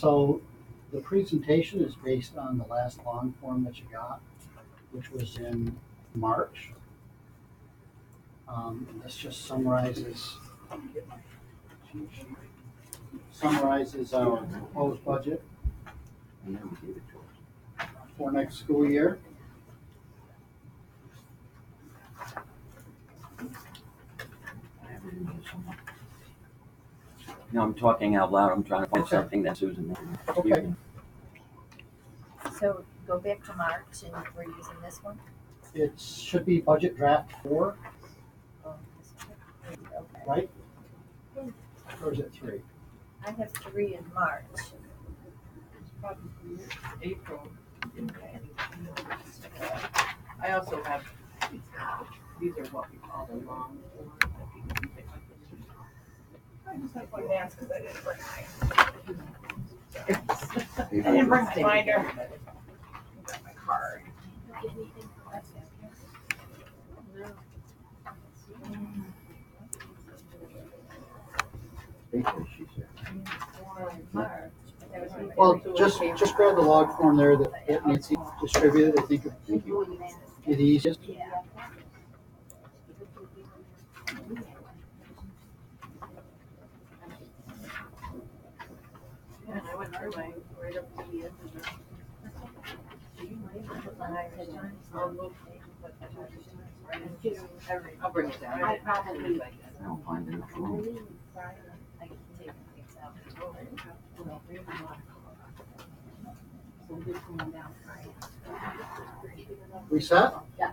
So the presentation is based on the last long form that you got, which was in March. And this just summarizes our proposed budget for next school year. No, I'm talking out loud. I'm trying to find something that Susan. Okay. So go back to March and we're using this one? It should be budget draft 4, Oh, this one. Okay. right? Or is it 3? I have 3 in March. Probably April. Okay. I also have, these are what we call the long form that people can pick up. I just have one dance because I didn't bring mine. I didn't bring my binder. I got my card. Well, just grab the log form there that Nancy distributed. I think it'd be the easiest. Yeah. Yeah, and I went through my, right up to the end of it. I'll bring it down. I probably. I don't find it. I can take things out. We set? Yeah.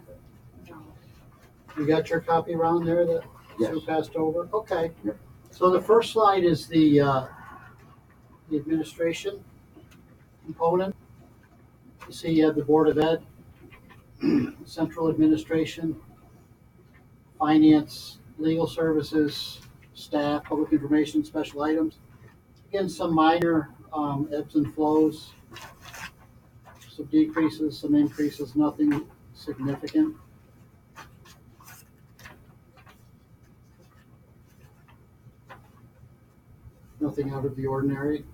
You got your copy around there that Yes. Sue passed over? Okay. Yep. So the first slide is the administration component. You see you have the Board of Ed, Central Administration, Finance, Legal Services, Staff, Public Information, Special Items. Again, some minor ebbs and flows, some decreases, some increases, nothing significant. Nothing out of the ordinary.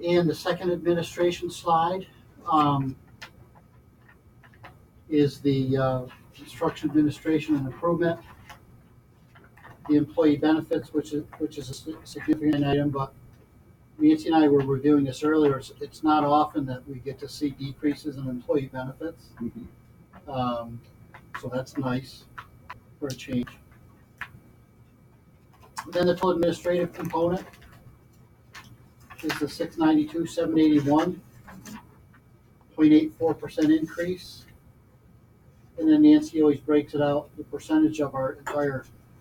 And the second administration slide is the instruction administration and improvement. The employee benefits, which is a significant item, but Nancy and I were reviewing this earlier. It's not often that we get to see decreases in employee benefits. So that's nice for a change. Then the total administrative component is the 692,781, 0.84% increase. And then Nancy always breaks it out. The percentage of our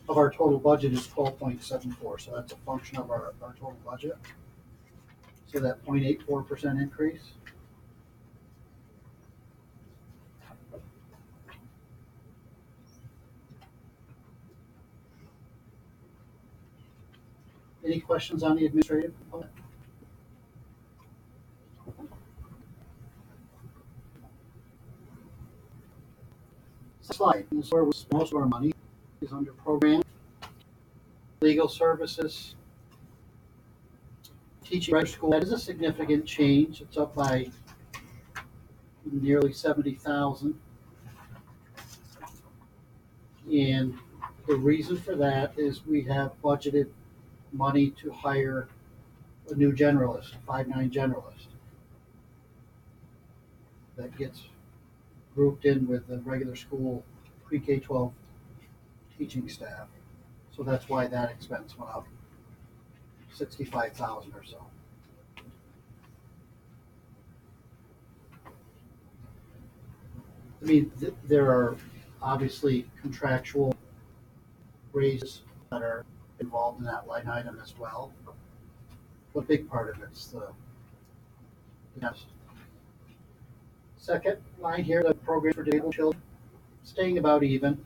total budget is 12.74. So that's a function of our total budget. So that 0.84% increase. Any questions on the administrative component? Slide. This is where most of our money is under program, legal services, teaching regular school. That is a significant change. It's up by nearly 70,000. And the reason for that is we have budgeted money to hire a new generalist, a 5/9 generalist. That gets grouped in with the regular school pre-K-12 teaching staff. So that's why that expense went up 65,000 or so. I mean, there are obviously contractual raises that are involved in that line item as well. But a big part of it's the yes. Second line here, the program for disabled children, staying about even.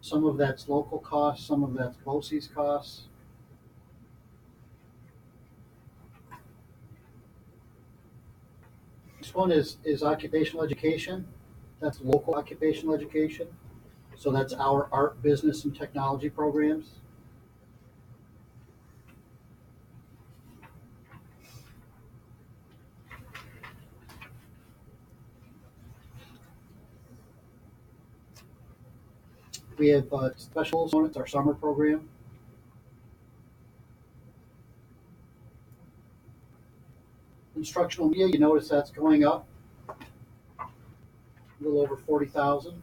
Some of that's local costs, some of that's BOCES costs. next one is occupational education. That's local occupational education. So that's our art, business, and technology programs. We have special components, our summer program. Instructional media, you notice that's going up a little over 40,000.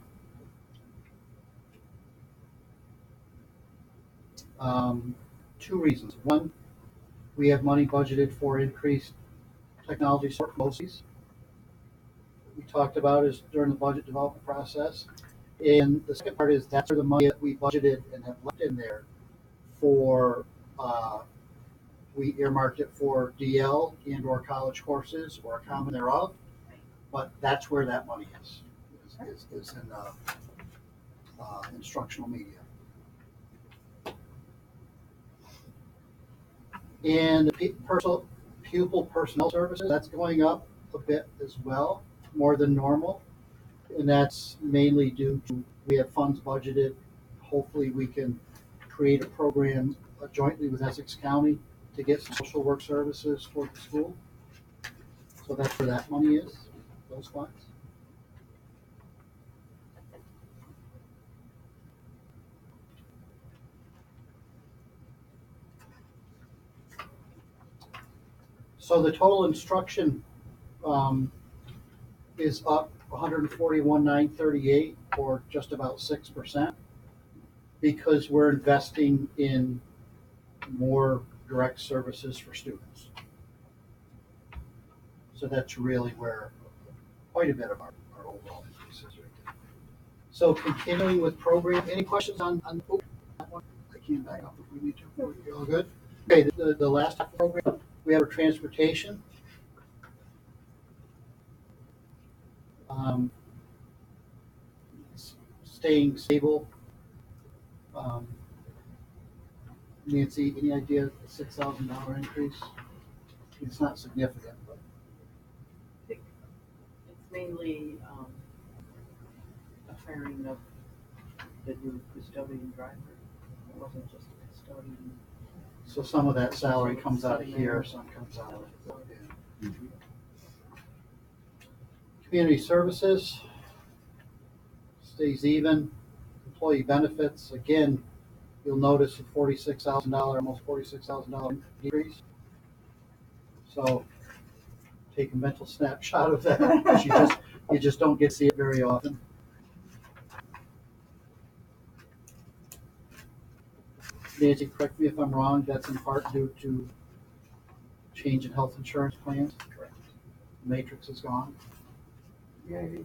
Two reasons. One, we have money budgeted for increased technology support for BOCES. We talked about is during the budget development process. And the second part is that's where the money that we budgeted and have left in there for, we earmarked it for DL and or college courses or a common thereof, but that's where that money is in instructional media. And pupil personnel services, that's going up a bit as well, more than normal. And that's mainly due to, we have funds budgeted. Hopefully we can create a program jointly with Essex County to get some social work services for the school. So that's where that money is, those funds. So the total instruction is up 141,938, or just about 6%, because we're investing in more direct services for students. So that's really where quite a bit of our overall increase is right there. So continuing with program, any questions on that one? I can back up if we need to. You all good? Okay, the last half of the program, we have our transportation. Staying stable. Nancy, any idea the $6,000 increase? It's not significant, but It's mainly a hiring of the new custodian driver. It wasn't just a custodian. so some of that salary comes out of here, some comes out of yeah. Community services stays even. Employee benefits, again, you'll notice a $46,000, almost $46,000 decrease. So take a mental snapshot of that, because you just don't get to see it very often. Nancy, correct me if I'm wrong, that's in part due to change in health insurance plans? Correct. Matrix is gone. Yay.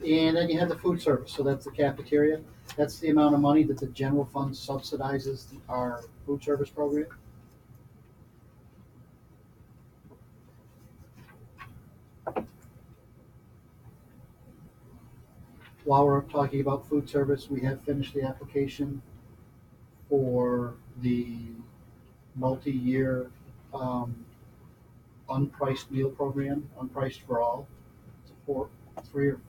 And then you have the food service, so that's the cafeteria. That's the amount of money that the general fund subsidizes our food service program. While we're talking about food service, we have finished the application for the multi-year unpriced meal program, unpriced for all. It's a 3 or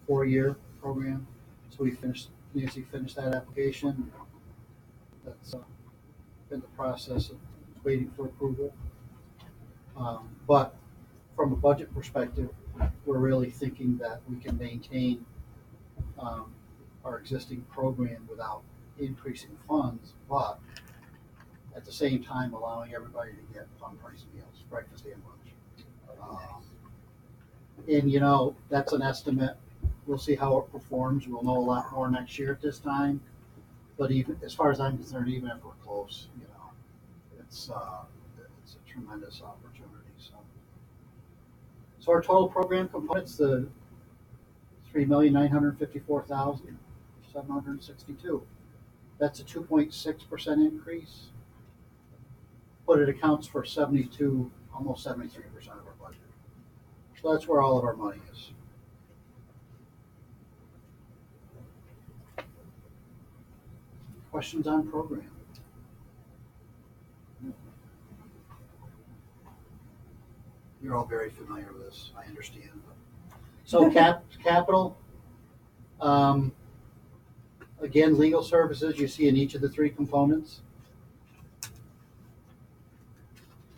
4-year program. So Nancy finished that application. That's in the process of waiting for approval. But from a budget perspective, we're really thinking that we can maintain our existing program without increasing funds, but at the same time allowing everybody to get unpriced meals, breakfast and lunch. And that's an estimate. We'll see how it performs. We'll know a lot more next year at this time. But even as far as I'm concerned, even if we're close, it's a tremendous opportunity. So our total program components, the 3,954,762. That's a 2.6% increase, but it accounts for almost 73% of our budget. So that's where all of our money is. Questions on program? You're all very familiar with this, I understand. So capital, again, legal services you see in each of the three components.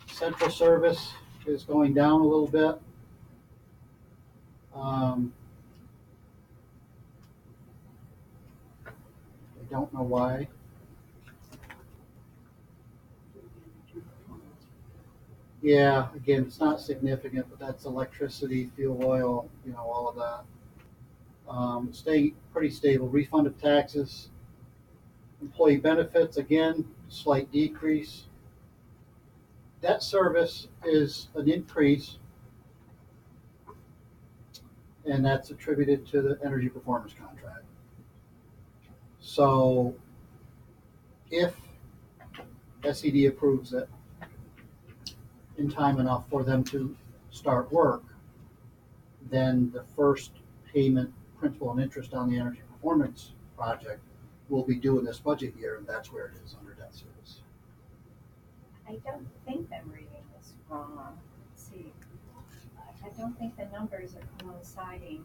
Central service is going down a little bit. I don't know why. Yeah, again, it's not significant, but that's electricity, fuel oil, all of that. Staying pretty stable. Refund of taxes, employee benefits, again, slight decrease. Debt service is an increase, and that's attributed to the energy performance contract. So if SED approves it in time enough for them to start work, then the first payment, principal and interest on the energy performance project will be due in this budget year, and that's where it is under debt service. I don't think I'm reading this wrong. Let's see. I don't think the numbers are coinciding.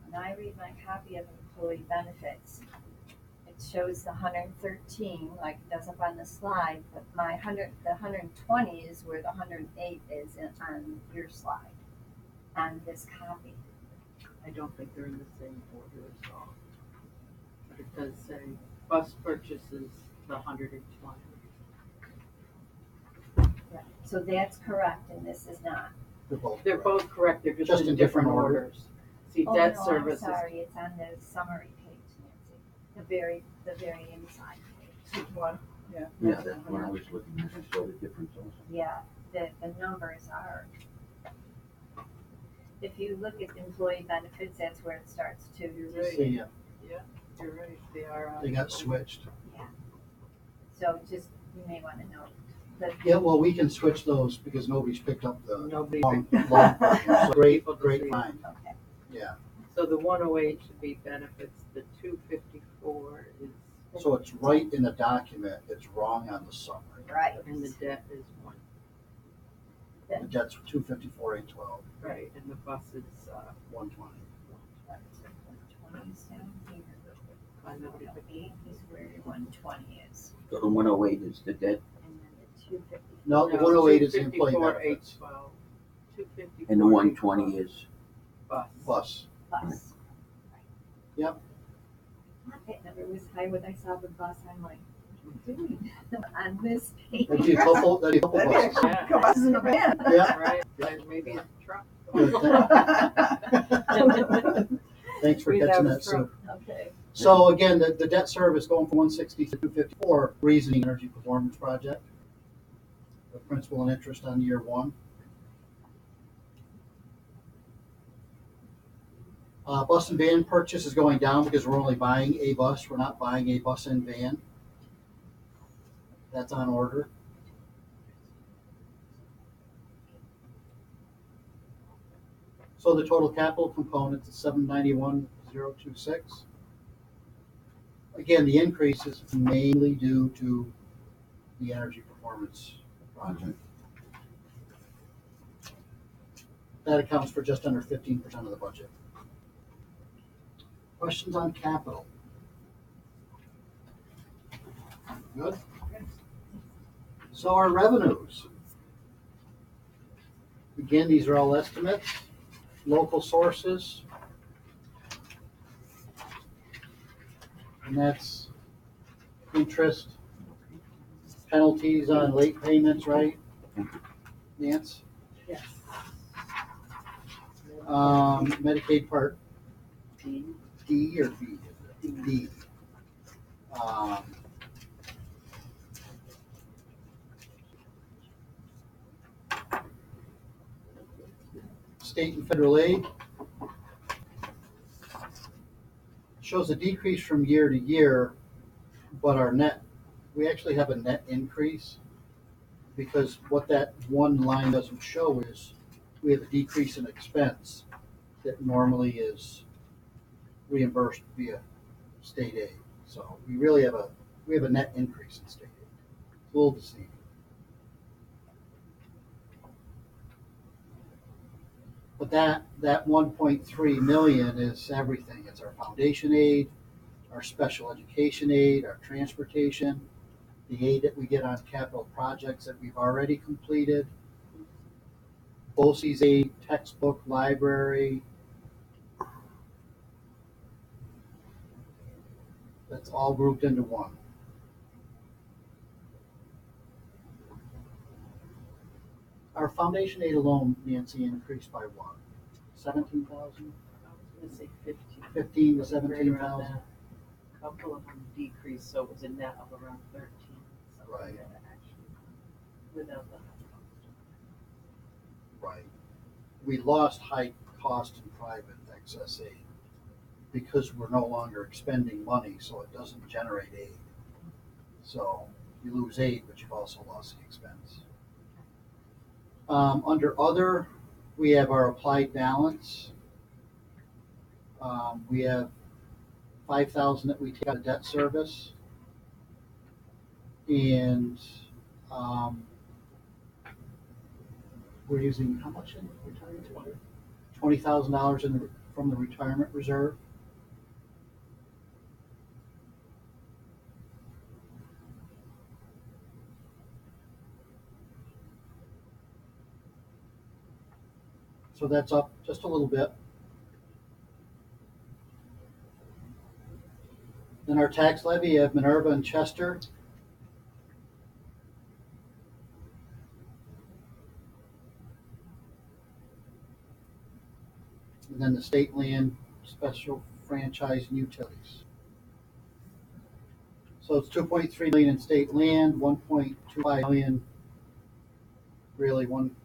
When I read my copy of employee benefits, it shows the 113 like it does up on the slide, but the 120 is where the 108 is on your slide, on this copy. I don't think they're in the same order at all. But it does say bus purchases the 120. Right. So that's correct, and this is not. They're both correct, they're just in different orders. See, Oh, debt no, services. I'm sorry, it's on the summary page, Nancy. The very inside page. One, yeah. Yeah, that's what I was looking at, I saw the difference also. Yeah, the numbers are. If you look at employee benefits, that's where it starts to. You're right. See, You're right, they are. they got switched. Yeah. So just, you may want to note that. Yeah, well, we can switch those because nobody's picked up the Nobody. long version. So great See. find. Okay. Yeah. So the 108 should be benefits, the 254 is, So it's right in the document. It's wrong on the summary. Right. and the debt is 1, The debt's 254,812, right, and the bus is 120. 120 is down here. 598. 108 is where 120 is. So the 108 is the debt, And then the 250. No, the 108 is the employee 254, benefits. 812. 254, and the 120 is, bus. Plus, Bus. Yep. That number was high when I saw the bus. I'm like, what are you doing on this page? that'd be a couple buses. Yeah, Buses in a van. Yeah. right, like maybe a truck. Good, Thanks for We catching have that, Sue. Okay. So again, the debt service going from 160 to 254, reasoning energy performance project. The principal and interest on year one. Bus and van purchase is going down because we're only buying a bus. We're not buying a bus and van. That's on order. So the total capital component is 791,026. Again, the increase is mainly due to the energy performance project. That accounts for just under 15% of the budget. Questions on capital? Good. So our revenues. Again, these are all estimates, local sources. And that's interest, penalties on late payments, right? Nance? Yes. Medicaid Part D. D or B? D. State and federal aid shows a decrease from year to year, but our net, we actually have a net increase because what that one line doesn't show is we have a decrease in expense that normally is reimbursed via state aid. So we really have a net increase in state aid. It's a little deceiving. But that 1.3 million is everything. It's our foundation aid, our special education aid, our transportation, the aid that we get on capital projects that we've already completed, BOCES aid, textbook, library. That's all grouped into one. Our foundation aid alone, Nancy, increased by what? 17,000? I was gonna say 15. 15 to Right 17,000? around that. A couple of them decreased, so it was a net of around 13. So Right. actually, without the Right. We lost high cost and private excess aid because we're no longer expending money, so it doesn't generate aid. So you lose aid, but you've also lost the expense. Under other, we have our applied balance. We have 5,000 that we take out of debt service, and we're using how much in retirement? $20,000 from the retirement reserve. So that's up just a little bit. Then our tax levy, you have Minerva and Chester. And then the state land, special franchise and utilities. So it's 2.3 million in state land, 1.25 million, really one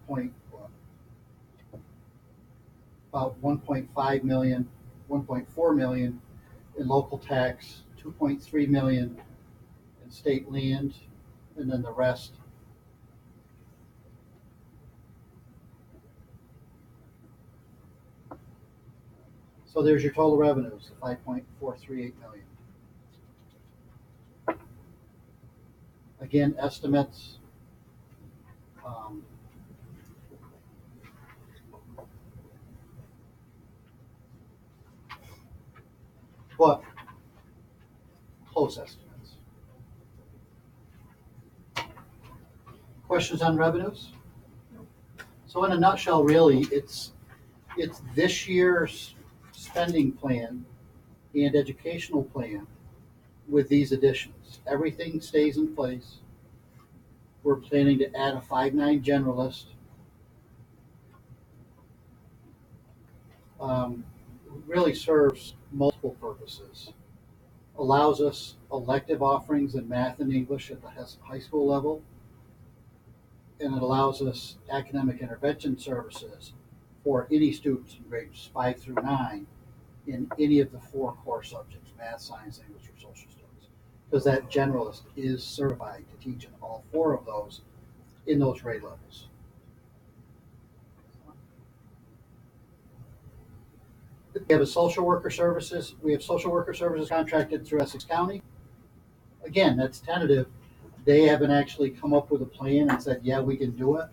point, about 1.5 million, 1.4 million in local tax, 2.3 million in state land, and then the rest. So there's your total revenues, the 5.438 million. Again, estimates. Um, but close estimates. Questions on revenues? So in a nutshell, really, it's this year's spending plan and educational plan with these additions. Everything stays in place. We're planning to add a 5.9 generalist. Really serves multiple purposes. Allows us elective offerings in math and English at the high school level, and it allows us academic intervention services for any students in grades 5 through 9 in any of the 4 core subjects, math, science, English, or social studies, because that generalist is certified to teach in all 4 of those in those grade levels. We have social worker services contracted through Essex County. Again, that's tentative. They haven't actually come up with a plan and said, yeah, we can do it.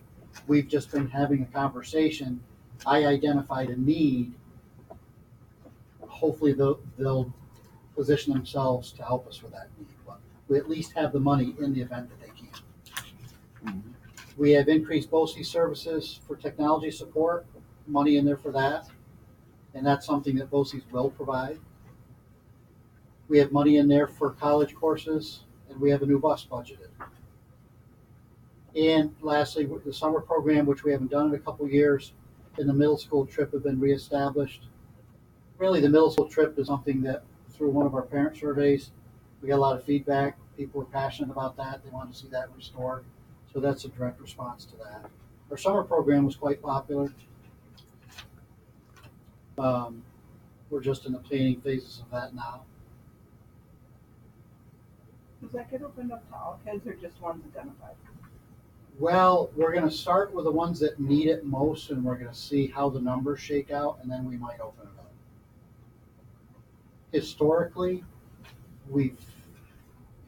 We've just been having a conversation. I identified a need. Hopefully they'll position themselves to help us with that need. But we at least have the money in the event that they can. We have increased BOCES services for technology support, money in there for that. And that's something that BOCES will provide. We have money in there for college courses, and we have a new bus budgeted. And lastly, the summer program, which we haven't done in a couple years, and the middle school trip have been reestablished. Really, the middle school trip is something that, through one of our parent surveys, we got a lot of feedback. People were passionate about that. They wanted to see that restored. So that's a direct response to that. Our summer program was quite popular. We're just in the planning phases of that now. Does that get opened up to all kids or just ones identified? Well, we're going to start with the ones that need it most, and we're going to see how the numbers shake out, and then we might open it up. Historically, we've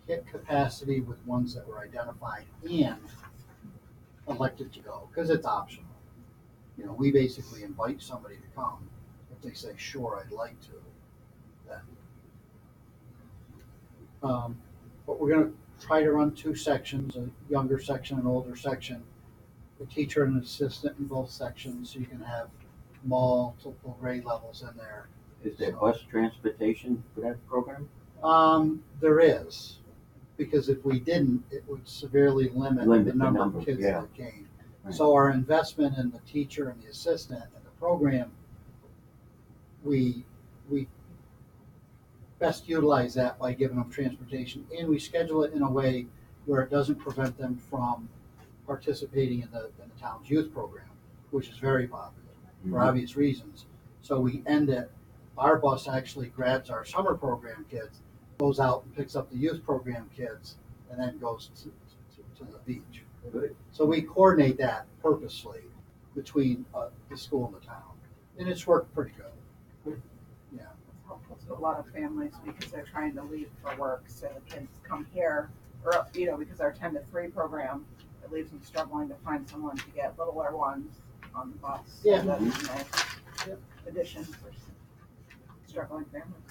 hit capacity with ones that were identified and elected to go, because it's optional. You know, we basically invite somebody to come. If they say, sure, I'd like to, then. But we're gonna try to run two sections, a younger section and older section, a teacher and an assistant in both sections, so you can have multiple grade levels in there. Is there bus transportation for that program? There is, because if we didn't, it would severely limit Limit the the number number, of kids yeah. that came. Right. So our investment in the teacher and the assistant and the program, we best utilize that by giving them transportation, and we schedule it in a way where it doesn't prevent them from participating in the town's youth program, which is very popular for Mhm. obvious reasons. So we end it, our bus actually grabs our summer program kids, goes out and picks up the youth program kids, and then goes to the beach. Good. So we coordinate that purposely between the school and the town, and it's worked pretty good. Yeah. It's helpful to a lot of families because they're trying to leave for work, so the kids come here, or, because our 10 to 3 program, it leaves them struggling to find someone to get littler ones on the bus. So Yeah. that's a nice Yep. addition for struggling families.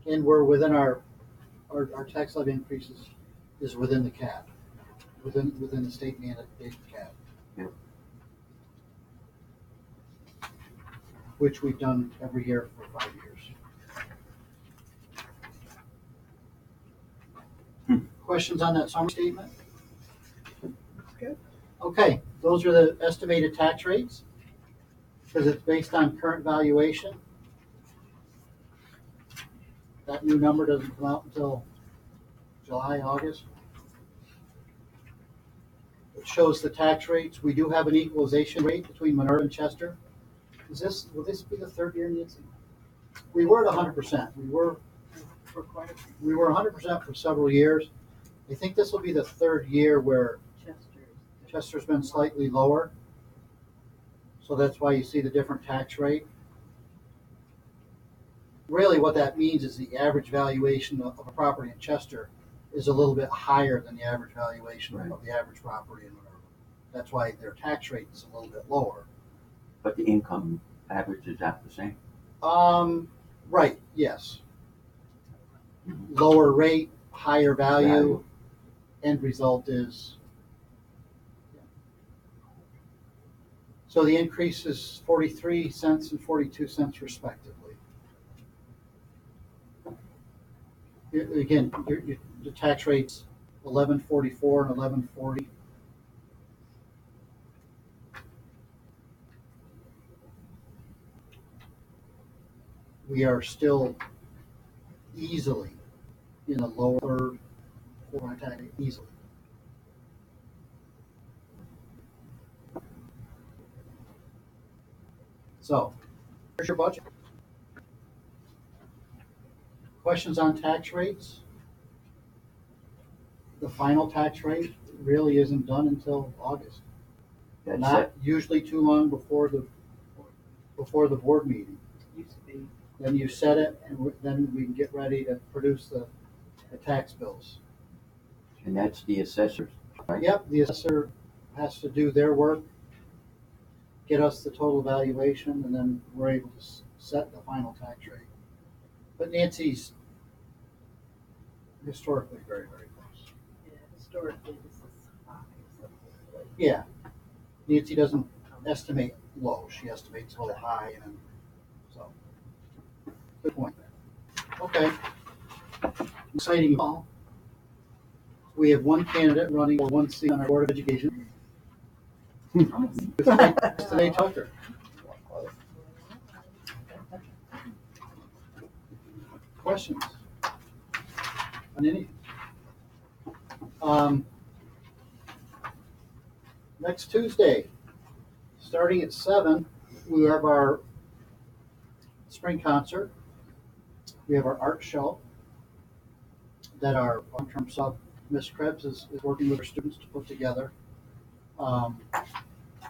And we're within our tax levy increases is within the cap, within the state mandated cap. Yep. Which we've done every year for 5 years. Questions on that summary statement? Good. Okay, those are the estimated tax rates, because it's based on current valuation. That new number doesn't come out until July, August. It shows the tax rates. We do have an equalization rate between Minerva and Chester. Will this be the third year, Nancy? We were at 100%. For quite a few. We were 100% for several years. I think this will be the third year where Chester's been slightly lower. So that's why you see the different tax rate. Really what that means is the average valuation of a property in Chester is a little bit higher than the average valuation Right. of the average property in Minerva. That's why their tax rate is a little bit lower. But the income average is out the same. Right, yes. Mhm. Lower rate, higher value, end result is. So the increase is 43 cents and 42 cents respectively. Again, the tax rate's 11.44 and 11.40. We are still easily in the lower third for tax rate, easily. So, here's your budget. Questions on tax rates? The final tax rate really isn't done until August. That's Not it. usually too long before the board meeting. Used to be. Then you set it, and then we can get ready to produce the tax bills. And that's the assessors, right? Yep, the assessor has to do their work, get us the total valuation, and then we're able to set the final tax rate. But Nancy's historically very, very close. Yeah, historically, this is high. So Yeah, Nancy doesn't estimate low, she estimates low, high, and so. Good point. Okay. Exciting all. We have one candidate running for one seat on our Board of Education. It's today Tucker. Questions? On any? Next Tuesday, starting at 7, we have our spring concert. We have our art show that our long-term sub, Miss Krebs, is working with our students to put together,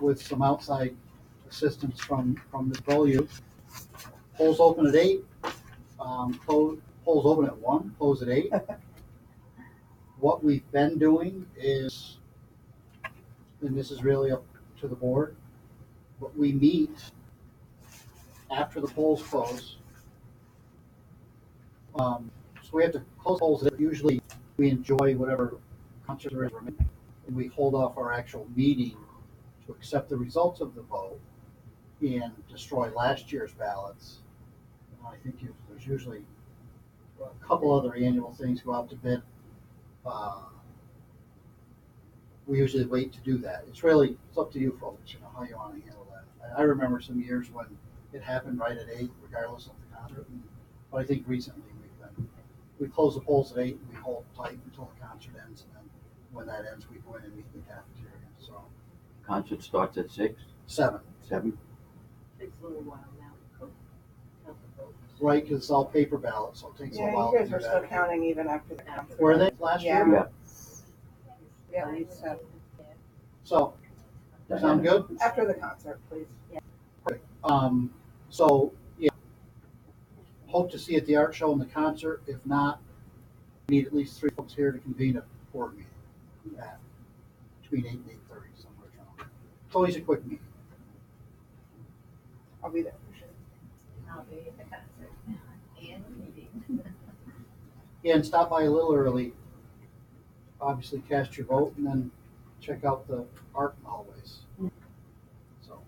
with some outside assistance from Ms. Beaulieu. Polls open at 8, polls open at 1, close at 8. What we've been doing is, and this is really up to the board, but we meet after the polls close. So we have to close polls. Usually we enjoy whatever concert there is remaining, and we hold off our actual meeting to accept the results of the vote and destroy last year's ballots. I think there's usually a couple other annual things go out to bid. We usually wait to do that. It's up to you folks, how you want to handle that. I remember some years when it happened right at 8, regardless of the concert. But I think recently we close the polls at 8 and we hold tight until the concert ends, and then when that ends, we go in and meet in the cafeteria. So Concert starts at 6, 7, 7? Takes a little while now to count the votes. right? Because it's all paper ballots, so it takes a Yeah, while. you guys to are do still that. counting even after the concert. Were they last year? Yeah. Yeah, we said, So sound good? after the concert, please. So yeah, hope to see you at the art show and the concert. If not, we need at least 3 folks here to convene a board meeting at between 8 and 8:30 somewhere around. It's always a quick meeting. I'll be there for sure. I'll be at the concert and meeting. Yeah, and stop by a little early. Obviously cast your vote and then check out the art hallways. So,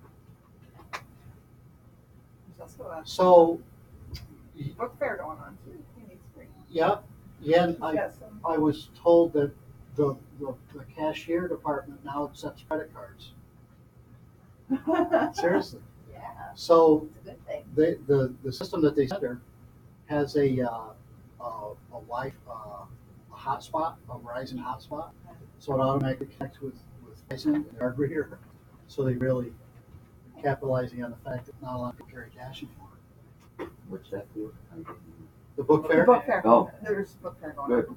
There's also so a book fair going on too. Phoenix Spring. yeah, and We've got some. I was told that the cashier department now accepts credit cards. Seriously. Yeah, So it's a good thing. the system that they sent her has a hotspot, a Verizon hotspot, so it automatically connects with Verizon and our reader. So they really capitalizing on the fact that not a lot of people carry cash anymore. What's that for? The book The fair. book fair. Oh. There's a book fair going Good. on.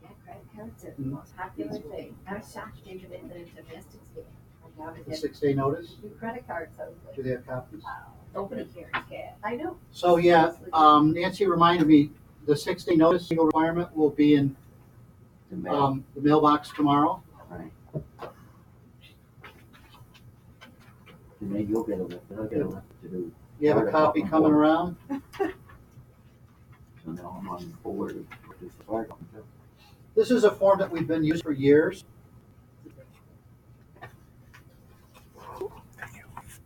Yeah, credit cards are the most popular thing. I was shocked they did it in a domestic scam. I doubt The it. 6-day notice. Do credit cards Do open. they have copies? Nobody carries cash. I know. So yeah, Nancy reminded me the 6-day notice legal requirement will be in The mail. the mailbox tomorrow. Right. And then you'll get a list, I'll get a list to do. You have a copy coming around. So now I'm on board with this fire company. This is a form that we've been using for years.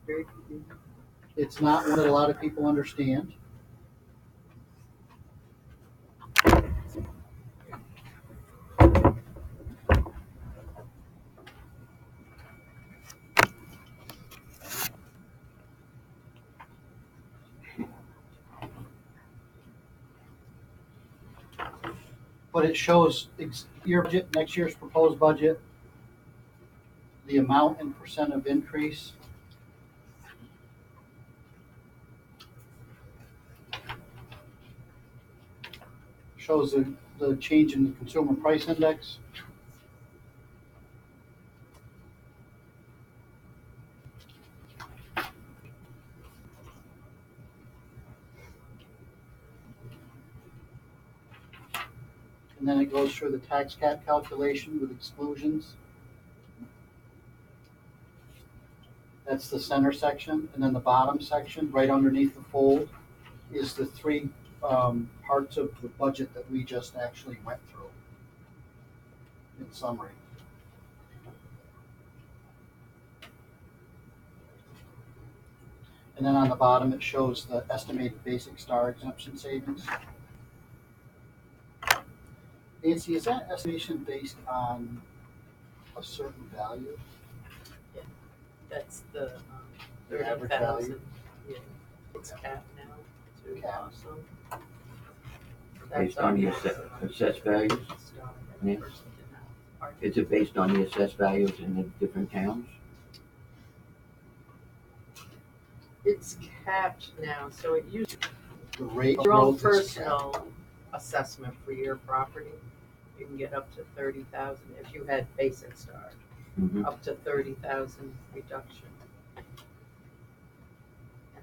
Very convenient. It's not one that a lot of people understand. But it shows your budget, next year's proposed budget, the amount and percent of increase. Shows the change in the consumer price index. And then it goes through the tax cap calculation with exclusions. That's the center section, and then the bottom section, right underneath the fold, is the 3 parts of the budget that we just actually went through in summary. And then on the bottom, it shows the estimated basic star exemption savings. Nancy, is that estimation based on a certain value? That's the The average 30,000. value? Yeah, it's capped now. Too Capped. awesome. Based on the assessed values? Yeah. Is it based on the assessed values in the different towns? It's capped now, so it used The rate of your own growth is capped. personal assessment for your property. You can get up to 30,000 if you had basic star, Mhm. up to 30,000 reduction. And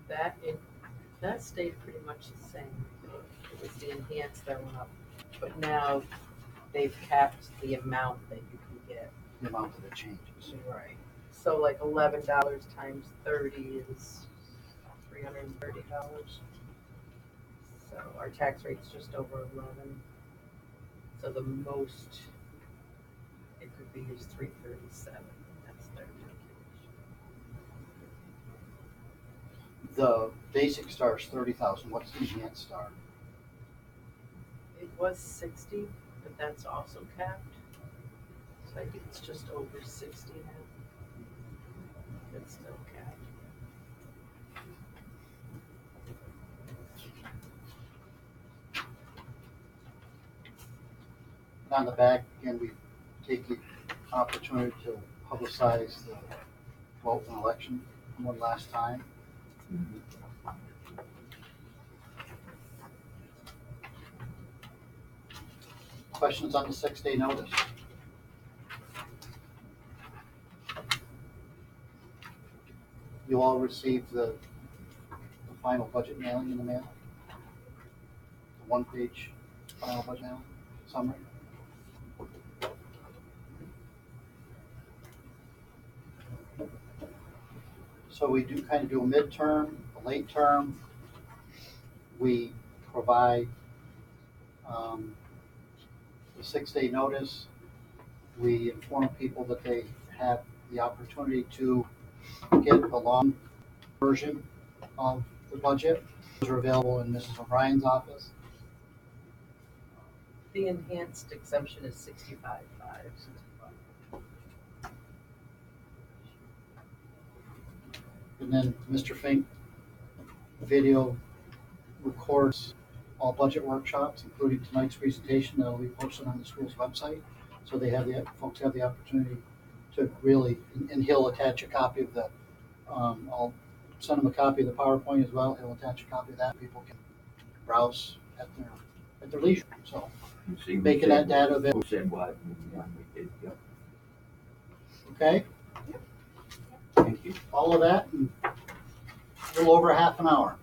that That stayed pretty much the same. It was the enhanced that went up, but now they've capped the amount that you can get. The amount of the changes. Right. So like $11 times 30 is $330. So our tax rate's just over 11. So the most it could be is 337. That's their calculation. The basic star is 30,000. What's the enhanced star? It was 60, but that's also capped. So I think it's just over 60 now. It's still capped. And on the back, again, we take the opportunity to publicize the vote and election one last time. Questions on the 6-day notice? You all received the final budget mailing in the mail? The one-page final budget mailing summary? So we do kind of do a midterm, a late term. We provide the 6-day notice. We inform people that they have the opportunity to get a long version of the budget. Those are available in Mrs. O'Brien's office. The enhanced exemption is 65.5. And then Mr. Fink video records all budget workshops, including tonight's presentation that will be posted on the school's website. So they have folks have the opportunity to really, and he'll attach a copy of the, I'll send him a copy of the PowerPoint as well. He'll attach a copy of that. People can browse at their leisure. So See, we making that said- data available. Who said what? Yeah, we did, yep. Okay, Thank you. all of that in a little over half an hour.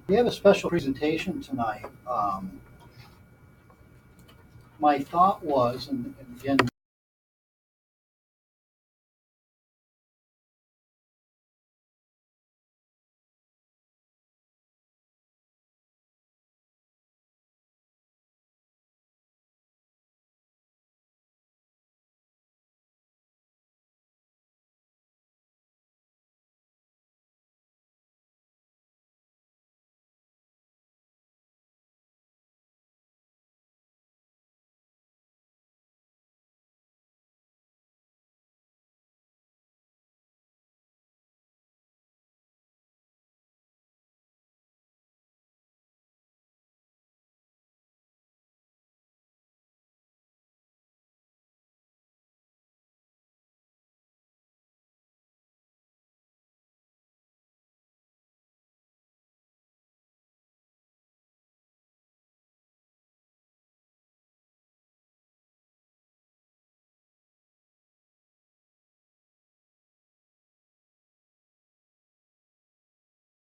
We have a special presentation tonight. My thought was, and again,